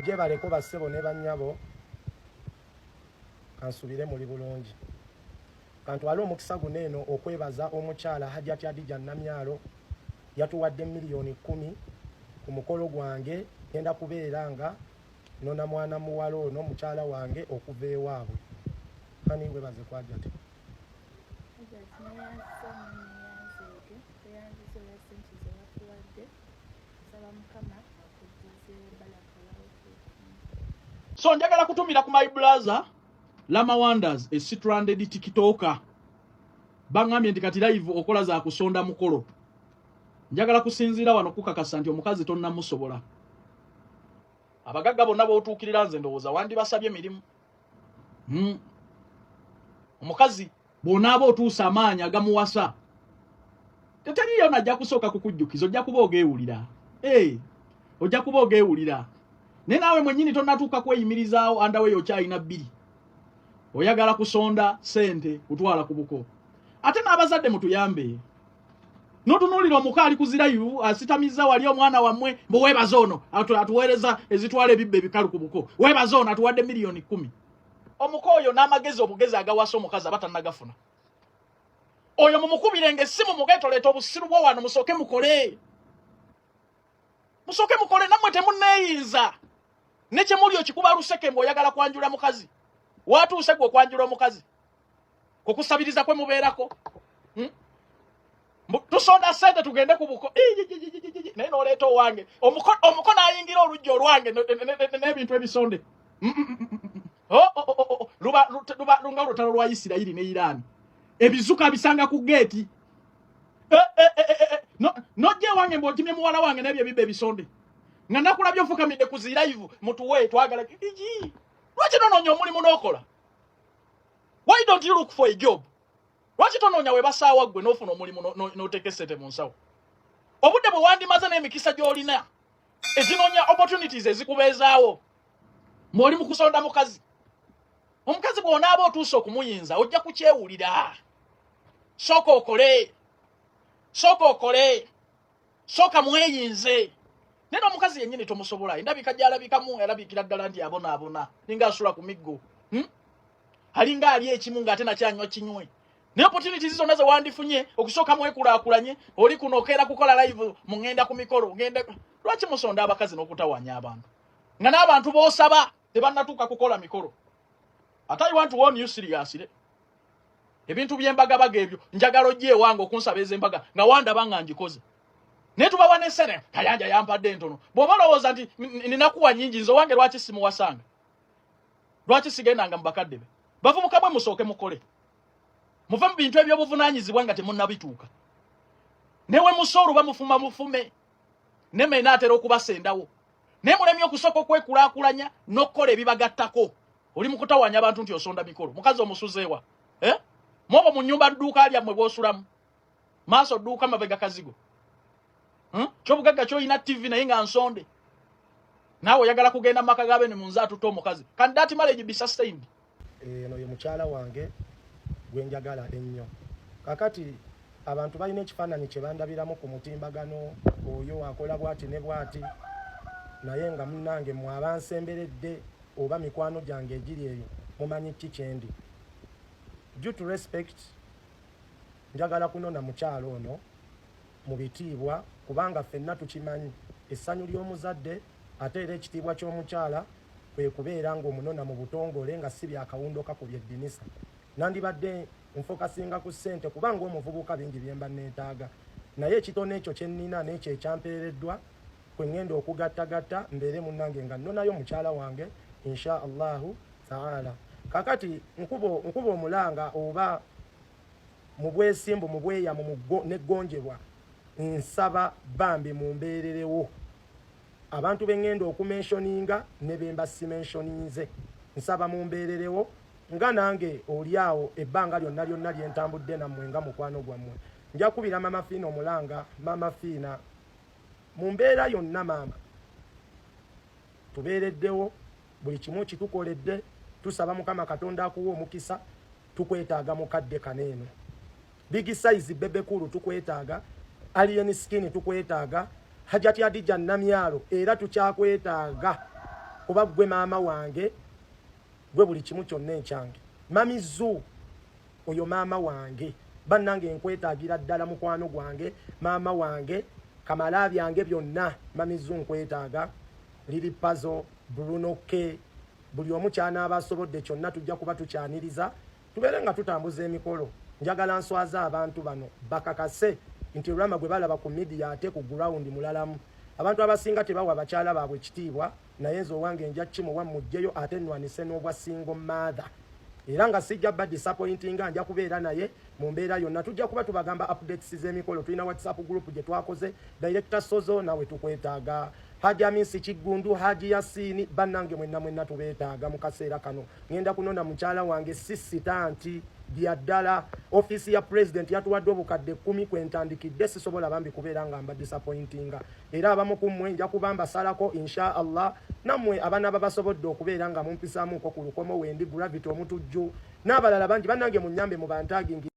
mujje baleko bassebo ne bannyabo kansubire muli bulungi kantwale omukisa guno eno okwebaza omukyala Hajjati Adija Namyalo yatuwadde miliyoni 10 ku mukolo gwange ngenda kubeera nga nona mwana muwala ono mukyala wange okuva ewaabwe hani webaze kwa Hajjati so njagala kutumira ku my brother Lama Wonders a stranded tiktoker bangambye nti kati live okola za kusonda mukolo njagala kusinzira wano kukakasa nti omukazi tonna musobola abagagga bonna bootuukirira nze ndowooza wandi basabye emirimu omukazi bonaaba otuusa amaanyi agamuwasa teteriyo najja kusooka kukujjukiza ojja kuba ogeewulira ojja kuba ogeewulira naye naawe mwennyini tonnatuuka kweyimirizaawo andawe yokyalina bbiri oyagala kusonda sente kutwala ku buko ate n'abazadde mutuyambe notunuulira omuka ali kuzirayo asitamiza wali omwana wammwe mbu weebaza ono atuweereza ezitwala ebibba ebikalu ku buko weebaza ono atuwadde miliyoni 10 omuka oyo n'amagezi obugezi agawasa omukazi abatannagafuna oyo mumukubire ng'essimu mugeetoleeta obusiru bwo wano musooke mukole nammwe temunneeyinza ne kye muli okikuba luseke ng'oyagala kwanjula mukazi watuuse gwe okwanjula omukazi kukusabiriza kwe mubeerako tusonda sente tugende ku buko naye n'oleeta owange omuko n'ayingira oluggi olwange n'ebintu ebisonde lunga olutalo lwa Isirayiri ne Irani ebizuka bisanga ku geeti nojja ewange mb'okimye muwala wange n'ebyo ebibba ebisonde nga nakulabye ofukamidde ku ziraivu mutuwe twagala lwaki tonoonya omulimu n'okola why don't you look for a job lwaki tonoonya we basaawa ggwe n'ofuna omulimu n'oteeka essente mu nsawo obudde bwe wandimaze n'emikisa gy'olina ezinoonya opportunities ezikubeezaawo mw'oli mu kusonda mukazi omukazi bw'onaaba otuuse okumuyinza ojja kukyewulira sooka okole sooka mweyinze naye omukazi yennyini tomusobola endabika gy'alabikamu erabikira ddala nti abonaabona ninga asula ku miggo alinga ali ekimu ng'ate nakyanywa kinywe naye opportunities zonna ze wandifunye okusooka mwekulaakulanye oli kuno okeera kukola live mugenda ku mikolo lwaki musonda abakazi n'okutawanya abantu nga n'abantu b'osaba tebannatuuka kukola mikolo ate I want to warn you seriously ebintu by'embagabaga ebyo njagala ojje ewange okunsaba ez'embaga nga wandaba nga ngikoze naye tubawa n'essene kayanja yampadde entono bw'oba olowooza nti ninakuwa nnyingi nze owange lwaki simuwasanga lwaki sigendanga mu bakadde be bavubuka bwe musooke mukole muve mu bintu ebyobuvunaanyizibwa nga temunnabituuka newe musa oluba mufuma mufume neme naatera okubasendawo naye mulemye okusooka okwekulaakulanya n'okkola ebibagattako oli mu kutawanya abantu nti osonda mikolo mukazi omusuzeewa mwobo mu nnyumba dduuka lyammwe bw'osulamu maaso dduuka mabega kazigo kyobugagga kyolina TV naye nga nsonde naawe oyagala kugenda mu maka g'abeene mu nze atutta omukazi can that marriage be sustained eno ye mukyala wange gwe njagala ennyo kakati abantu balina ekifaananyi kye bandabiramu ku mutimbagano oyo akola bwati ne bwati naye nga munnange mwe abansemberedde oba mikwano gyange egiri eyo mumanyi ki kyendi due to respect njagala kunona mukyalo ono mu bitiibwa kubanga ffenna tukimanyi essanyu ly'omuzadde ate era ekitiibwa ky'omukyala kwe kubeera ng'omunona mu butongole nga si byakawundoka ku byeddinisa nandibadde nfokasinga ku ssente kubanga omuvubuka bingi bye mba neetaaga naye ekitono ekyo kye nnina n'ekyo ekyampeereddwa kwe ŋŋenda okugattagatta mbeere munnange nga nnonayo mukyala wange insha allahu taala kakati nkuba omulanga oba mu bwesimbu mu bweyamu n'eggonjebwa nsaba bambi mumbeererewo abantu bengenda okumensioninga ne bemba simensioninze nsaba mumbeererewo nga nange oliawo ebbanga lyonna lyonna lyentambudde nammwe nga mukwano gwammwe nja kubira mama Fiina omulanga mama Fiina mumbeera yonna maama tubeereddewo buli kimu kitukoledde tusaba mukama katonda akuwa omukisa tukwetaaga mukadde kaneeno big size bebekulu tukwetaaga alien skin tukwetaaga Hajjati Adija Namyalo era tukyakwetaaga kuba gwe maama wange gwe buli kimu kyonna ekyange. Mami Zu oyo maama wange, bannange nkwetaagira ddala mukwano gwange, maama wange, kamala byange byonna, Mami Zu nkwetaaga. Lili Puzzle, Bruno K, buli omu kyanaaba asobodde kyonna tujja kuba tukyaniriza, tubeere nga tutambuza emikolo. Njagala nswaza abantu bano bakakase nti Rama gwe balaba ku media ate ku ground mulalamu. Abantu abasinga tebawa bakyala baabwe kitiibwa, naye nze owange nja kimuwa mujjeyo ate nnwanise n'obwa single mother. Era nga sijja ba disappointing nga nja kubeera naye mu mbeera yonna. Tujja kuba tubagamba updates z'emikolo. Tulina WhatsApp group gye twakoze, Director Sozo nawe tukwetaaga. Haji Amisi Kigundu, Haji Yasini, bannange mwenna tubeetaaga mu kaseera kano. Ngenda kunona mukyala wange Sisitanti byaddala. Office ya President yatuwadde obukadde 10 kwentandikidde, sisobola bambi kubeera nga mba disappointinga. Era abamu ku mmwe nja kubamba salako insha Allah. Nammwe abaana babasobodde okubeera nga mumpisaamu ko ku lukomo wendi Gravity omutujju n'abalala bangi bannange munnyambe mu bantagingi.